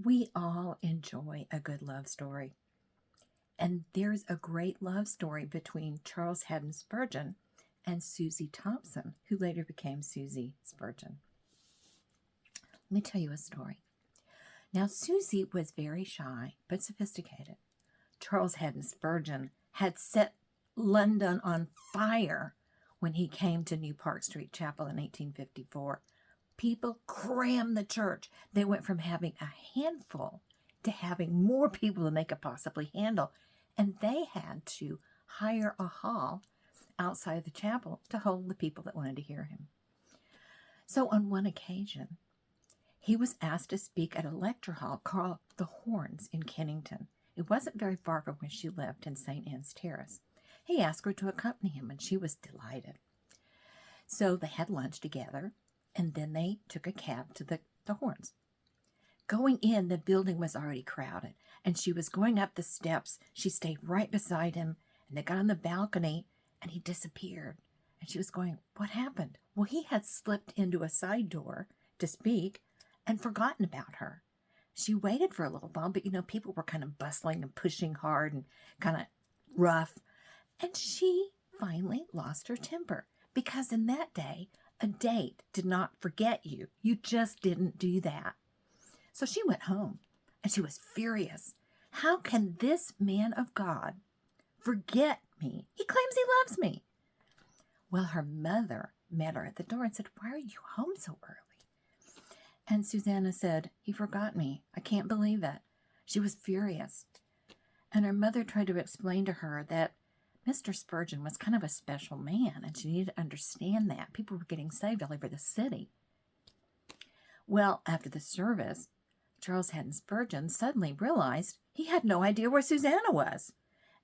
We all enjoy a good love story. And there's a great love story between Charles Haddon Spurgeon and Susie Thompson, who later became Susie Spurgeon. Let me tell you a story. Now, Susie was very shy but sophisticated. Charles Haddon Spurgeon had set London on fire when he came to New Park Street Chapel in 1854. People crammed the church. They went from having a handful to having more people than they could possibly handle. And they had to hire a hall outside the chapel to hold the people that wanted to hear him. So on one occasion, he was asked to speak at a lecture hall called The Horns in Kennington. It wasn't very far from where she lived in St. Anne's Terrace. He asked her to accompany him, and she was delighted. So they had lunch together, and then they took a cab to the Horns. Going in, the building was already crowded, and she was going up the steps. She stayed right beside him, and they got on the balcony, and he disappeared. And she was going, what happened? Well, he had slipped into a side door to speak and forgotten about her. She waited for a little while, but, people were kind of bustling and pushing hard and kind of rough. And she finally lost her temper, because in that day, a date did not forget you. You just didn't do that. So she went home, and she was furious. How can this man of God forget me? He claims he loves me. Well, her mother met her at the door and said, why are you home so early? And Susannah said, he forgot me. I can't believe it. She was furious. And her mother tried to explain to her that Mr. Spurgeon was kind of a special man, and she needed to understand that. People were getting saved all over the city. Well, after the service, Charles Haddon Spurgeon suddenly realized he had no idea where Susannah was.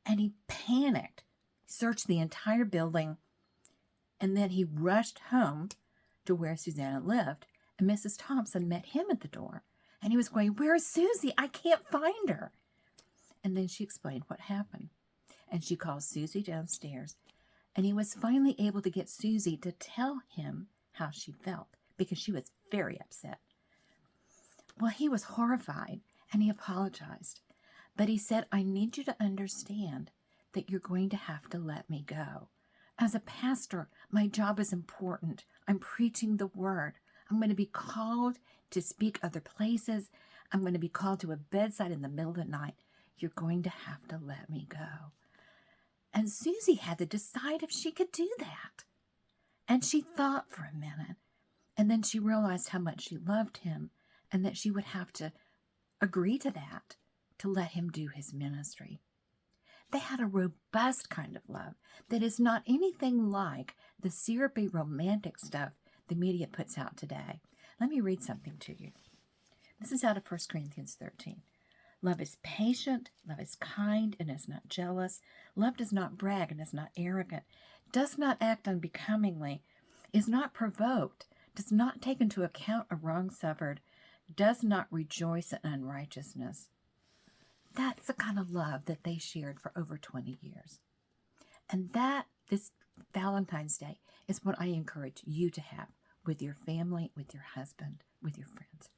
And he panicked, searched the entire building, and then he rushed home to where Susannah lived. And Mrs. Thompson met him at the door. And he was going, where is Susie? I can't find her. And then she explained what happened. And she called Susie downstairs. And he was finally able to get Susie to tell him how she felt, because she was very upset. Well, he was horrified, and he apologized. But he said, I need you to understand that you're going to have to let me go. As a pastor, my job is important. I'm preaching the word. I'm going to be called to speak other places. I'm going to be called to a bedside in the middle of the night. You're going to have to let me go. And Susie had to decide if she could do that. And she thought for a minute. And then she realized how much she loved him, and that she would have to agree to that to let him do his ministry. They had a robust kind of love that is not anything like the syrupy romantic stuff the media puts out today. Let me read something to you. This is out of 1 Corinthians 13. Love is patient, love is kind, and is not jealous. Love does not brag and is not arrogant, does not act unbecomingly, is not provoked, does not take into account a wrong suffered, does not rejoice in unrighteousness. That's the kind of love that they shared for over 20 years. And that, this Valentine's Day, is what I encourage you to have with your family, with your husband, with your friends.